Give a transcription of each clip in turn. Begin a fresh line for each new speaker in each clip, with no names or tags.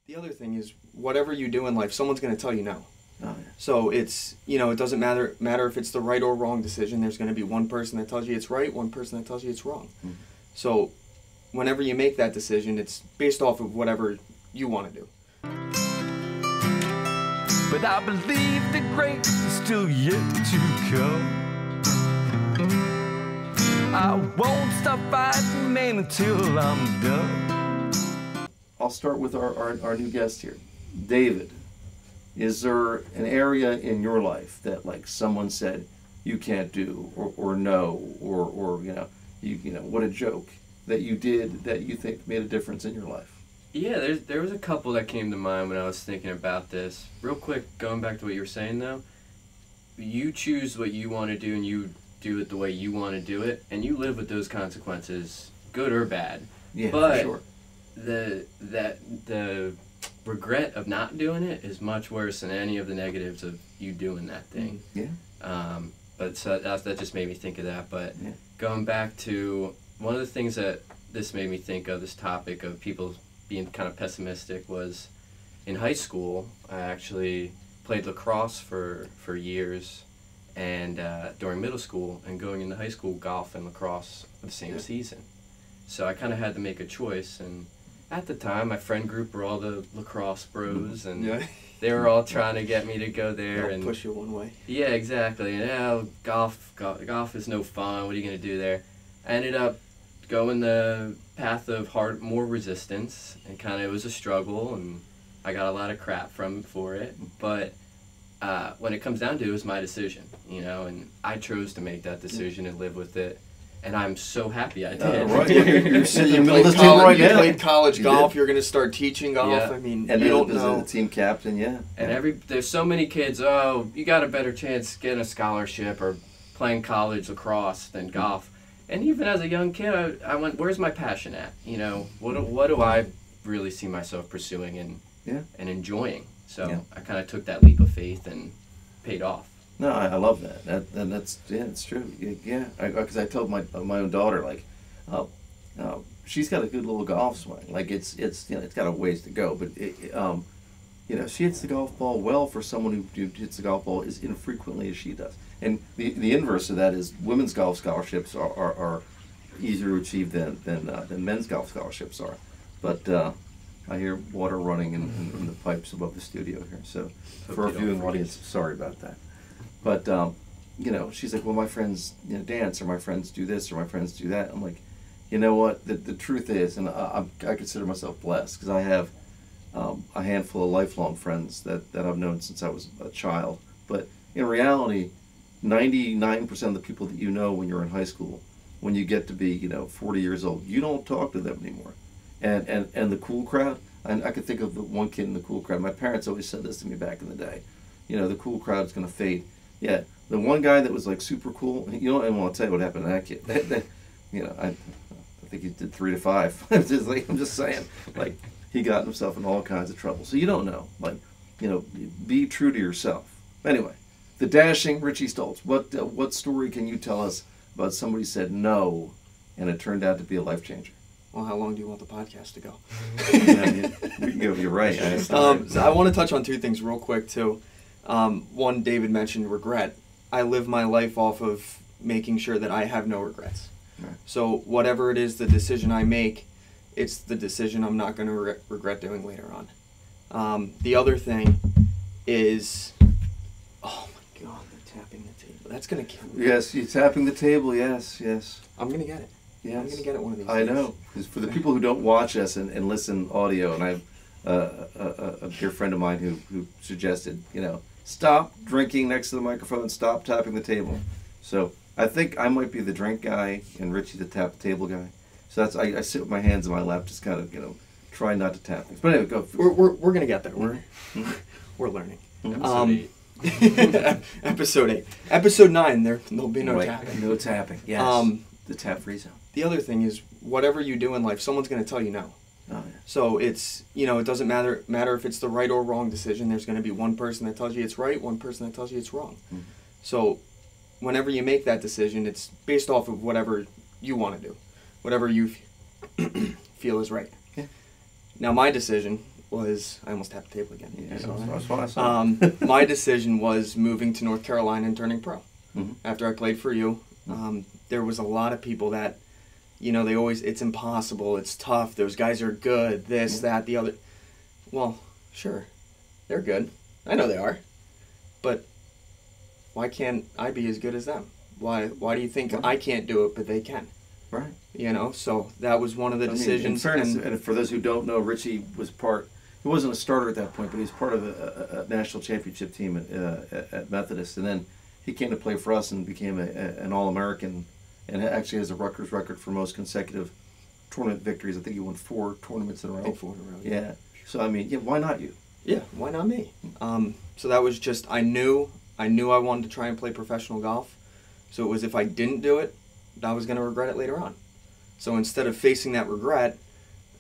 The other thing is, whatever you do in life, someone's going to tell you no.
Oh, yeah.
So it's, it doesn't matter if it's the right or wrong decision. There's going to be one person that tells you it's right, one person that tells you it's wrong.
Mm-hmm.
So whenever you make that decision, it's based off of whatever you want to do.
But I believe the great is still yet to come. I won't stop fighting, man, until I'm done.
I'll start with our new guest here. David, is there an area in your life that, like, someone said you can't do, or no, or what a joke that you did that you think made a difference in your life?
Yeah, there was a couple that came to mind when I was thinking about this. Real quick, going back to what you were saying though, you choose what you want to do and you do it the way you want to do it, and you live with those consequences, good or bad.
Yeah,
but
for sure.
The regret of not doing it is much worse than any of the negatives of you doing that thing.
Yeah.
But so that just made me think of that. But
yeah.
Going back to one of the things that this made me think of, this topic of people being kind of pessimistic, was in high school. I actually played lacrosse for years, and during middle school and going into high school, golf and lacrosse the same season. So I kind of had to make a choice, and at the time my friend group were all the lacrosse bros, and they were all trying to get me to go there and
push you one way.
Yeah, exactly. And golf is no fun. What are you gonna do there? I ended up going the path of more resistance, and kind of it was a struggle, and I got a lot of crap for it. But when it comes down to it, was my decision, and I chose to make that decision and live with it. And I'm so happy I did.
Right.
You played college golf. You're going to start teaching golf.
Yeah.
I mean,
and
you don't know.
The team captain, yeah.
And there's so many kids. Oh, you got a better chance getting a scholarship or playing college lacrosse than golf. And even as a young kid, I went, where's my passion at? What do I really see myself pursuing and enjoying? So I kind of took that leap of faith and paid off.
No, I love that. It's true. Yeah, because I told my own daughter, like, she's got a good little golf swing. Like it's got a ways to go, but she hits the golf ball well for someone who hits the golf ball as infrequently as she does. And the inverse of that is women's golf scholarships are easier to achieve than men's golf scholarships are. But I hear water running in the pipes above the studio here. So for our viewing audience, sorry about that. But, she's like, well, my friends dance, or my friends do this, or my friends do that. I'm like, you know what? The truth is, and I consider myself blessed, because I have a handful of lifelong friends that I've known since I was a child. But in reality, 99% of the people that you know when you're in high school, when you get to be 40 years old, you don't talk to them anymore. And the cool crowd, I could think of the one kid in the cool crowd. My parents always said this to me back in the day. The cool crowd is going to fade. Yeah, the one guy that was like super cool, I want to tell you what happened to that kid. I think he did 3 to 5. I'm just saying, like, he got himself in all kinds of trouble. So you don't know, like, be true to yourself. Anyway, the dashing Richie Stoltz. What story can you tell us about somebody said no, and it turned out to be a life changer?
Well, how long do you want the podcast to go?
We can go. You're right.
So I want to touch on 2 things real quick too. One, David mentioned regret. I live my life off of making sure that I have no regrets. Right. So whatever it is, the decision I make, it's the decision I'm not going to regret doing later on. The other thing is, oh my God, they're tapping the table. That's going to kill me.
Yes, you're tapping the table. Yes. I'm
going to get it. Yes. I'm going to get it one of these days.
I know. Because for the people who don't watch us and listen audio, and I have a dear friend of mine who suggested, stop drinking next to the microphone, stop tapping the table. So I think I might be the drink guy and Richie the tap the table guy. So I sit with my hands in my lap, just kind of try not to tap things. But anyway, go.
We're gonna get there. We're learning. Episode 8. Episode 9. There'll be no tapping.
No tapping. Yes. The tap free zone.
The other thing is, whatever you do in life, someone's gonna tell you no.
Oh, yeah.
So it's, it doesn't matter if it's the right or wrong decision. There's going to be one person that tells you it's right, one person that tells you it's wrong. Mm-hmm. So whenever you make that decision, it's based off of whatever you want to do, whatever you feel is right.
Yeah.
Now my decision was, I almost tapped the table again.
Yeah,
So,
that's what I saw.
my decision was moving to North Carolina and turning pro.
Mhm.
After I played for you, there was a lot of people that, you know, they always, it's impossible, it's tough, those guys are good, this, that, the other. Well, sure, they're good. I know they are. But why can't I be as good as them? Why do you think I can't do it, but they can?
Right.
You know, so that was one of the
I mean,
decisions.
in fairness, and for those who don't know, Richie was he wasn't a starter at that point, but he was part of a national championship team at Methodist. And then he came to play for us and became an All-American, and actually has a Rutgers record for most consecutive tournament victories. I think he won 4 tournaments in a row.
I think 4 in a row.
Yeah. So, I mean, yeah, why not you?
Yeah, why not me? So that was just, I knew I wanted to try and play professional golf. So it was, if I didn't do it, I was going to regret it later on. So instead of facing that regret,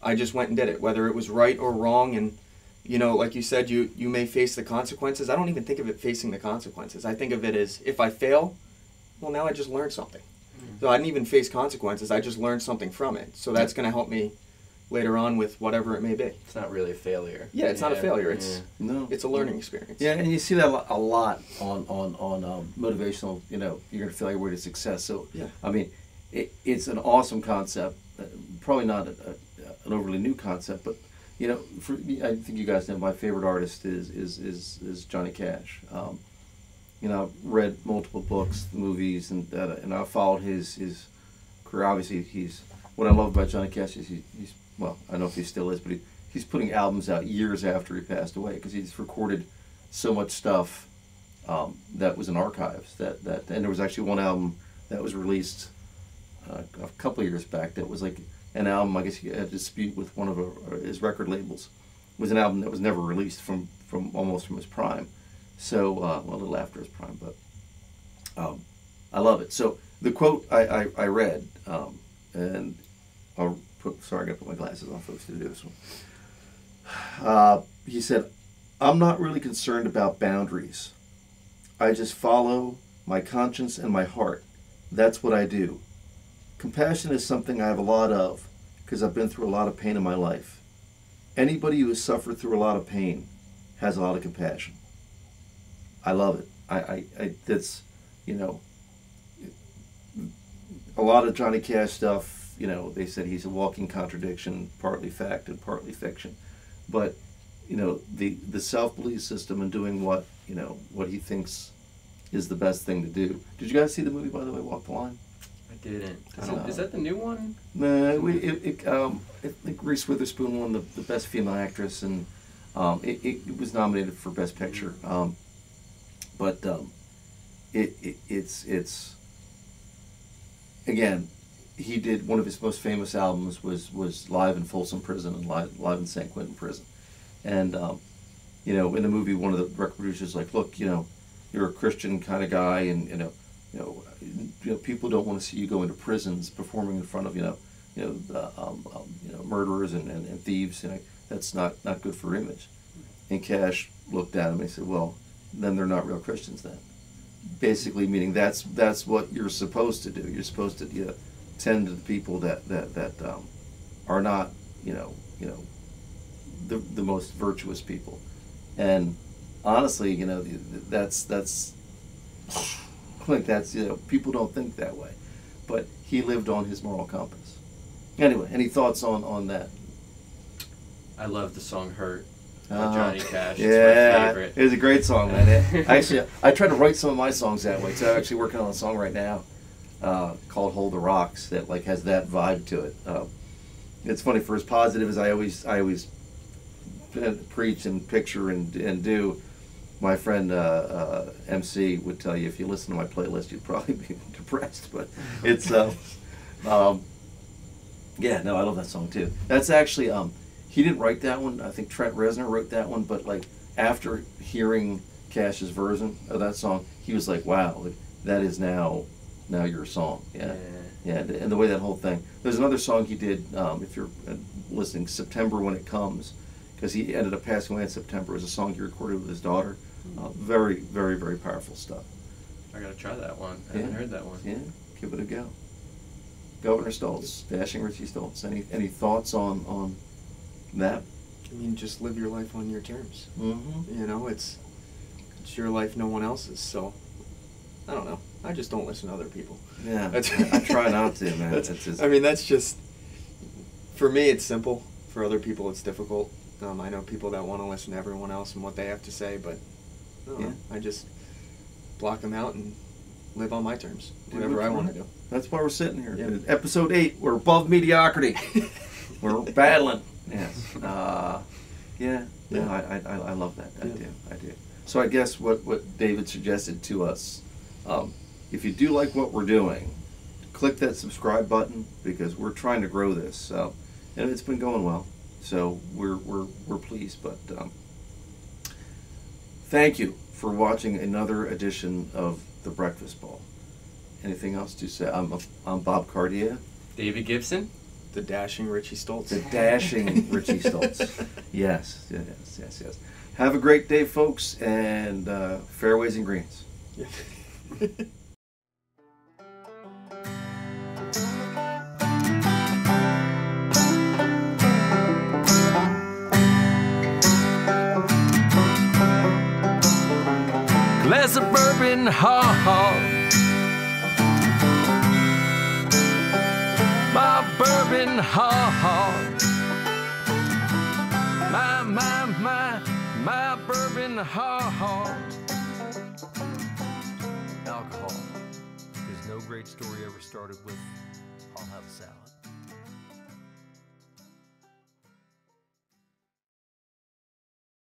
I just went and did it, whether it was right or wrong. And, you know, like you said, you may face the consequences. I don't even think of it facing the consequences. I think of it as, if I fail, well, now I just learned something. So I didn't even face consequences. I just learned something from it. So that's going to help me later on with whatever it may be.
It's not really a failure.
Yeah, it's not a failure. It's
No.
it's a learning experience.
Yeah, and you see that a lot on motivational, you know, you're going to fail your way to success. So,
Yeah.
I mean, it's an awesome concept. Probably not an overly new concept, but, you know, I think you guys know my favorite artist is Johnny Cash. You know, I've read multiple books, movies, and I've followed his career. Obviously, what I love about Johnny Cash is he's well, I don't know if he still is, but he's putting albums out years after he passed away because he's recorded so much stuff that was in archives. And there was actually one album that was released a couple of years back that was like an album. I guess he had a dispute with one of his record labels. It was an album that was never released from almost from his prime. So well, a little after his prime, but I love it. So the quote I read, and sorry, I got to put my glasses on, folks, to do this one. He said, "I'm not really concerned about boundaries. I just follow my conscience and my heart. That's what I do. Compassion is something I have a lot of because I've been through a lot of pain in my life. Anybody who has suffered through a lot of pain has a lot of compassion." I love it. I that's, you know, a lot of Johnny Cash stuff. You know, they said he's a walking contradiction, partly fact and partly fiction. But, you know, the self-belief system and doing what he thinks is the best thing to do. Did you guys see the movie, by the way, Walk the Line?
I didn't. Is that the new one?
No, I think Reese Witherspoon won the best female actress, and it was nominated for Best Picture. But it's again, he did one of his most famous albums was live in Folsom Prison and live in San Quentin Prison, and you know, in the movie, one of the record producers like, look, you know, you're a Christian kind of guy, and you know, people don't want to see you go into prisons performing in front of murderers and thieves. You know, that's not good for image. And Cash looked at him and he said, well, then they're not real Christians then. Basically meaning that's what you're supposed to do. You're supposed to tend to the people that are not the most virtuous people. And honestly, you know, that's like people don't think that way, but he lived on his moral compass. Anyway, any thoughts on that?
I love the song "Hurt" by Johnny Cash.
Yeah,
it's my favorite.
It was a great song, man. Actually, I try to write some of my songs that way. So I'm actually working on a song right now called "Hold the Rocks" that like has that vibe to it. It's funny, for as positive as I always preach and picture and do. My friend MC would tell you, if you listen to my playlist, you'd probably be depressed. But it's yeah, no, I love that song too. That's actually he didn't write that one. I think Trent Reznor wrote that one. But like after hearing Cash's version of that song, he was like, wow, like, that is now your song. Yeah, and the way that whole thing. There's another song he did. If you're listening, "September When It Comes," because he ended up passing away in September. It was a song he recorded with his daughter. Very, very, very powerful stuff.
I gotta try that one. I haven't heard that one.
Yeah, give it a go. Governor Stoltz, Dashing Richie Stoltz. Any thoughts on that?
I mean, just live your life on your terms.
Mm-hmm.
You know, it's your life, no one else's. So, I don't know. I just don't listen to other people.
Yeah, I try not to, man.
I mean, that's just, for me, it's simple. For other people, it's difficult. I know people that want to listen to everyone else and what they have to say, but I just block them out and live on my terms, whatever I want to do.
That's why we're sitting here.
Yeah.
Episode 8, we're above mediocrity. We're battling. Yes. I love that. I do. So I guess what David suggested to us, if you do like what we're doing, click that subscribe button, because we're trying to grow this. And it's been going well. So we're pleased. But thank you for watching another edition of The Breakfast Bowl. Anything else to say? I'm Bob Cartier.
David Gibson.
The dashing Richie Stoltz.
The dashing Richie Stoltz. Yes. Have a great day, folks, and fairways and greens.
Yeah.
Glass of bourbon hard, my bourbon hard, my bourbon hard. Alcohol, because no great story ever started with "I'll have a salad."